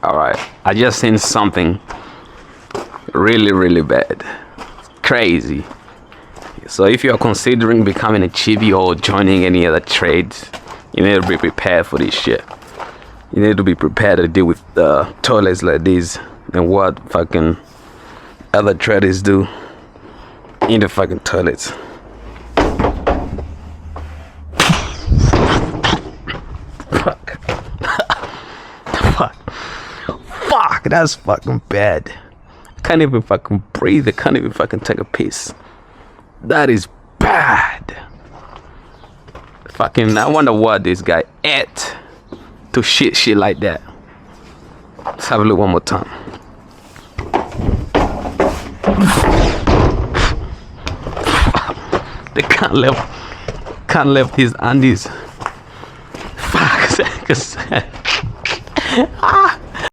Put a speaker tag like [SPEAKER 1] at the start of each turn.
[SPEAKER 1] Alright, I just seen something really bad. Crazy. So if you are considering becoming a chibi or joining any other trades, you need to be prepared for this shit. You need to be prepared to deal with toilets like this and what fucking other traders do in the fucking toilets. Fuck. Fuck, that's fucking bad. I can't even fucking breathe. I can't even fucking take a piss. That is bad. Fucking, I wonder what this guy ate to shit like that. Let's have a look one more time. They can't left his undies. Fuck.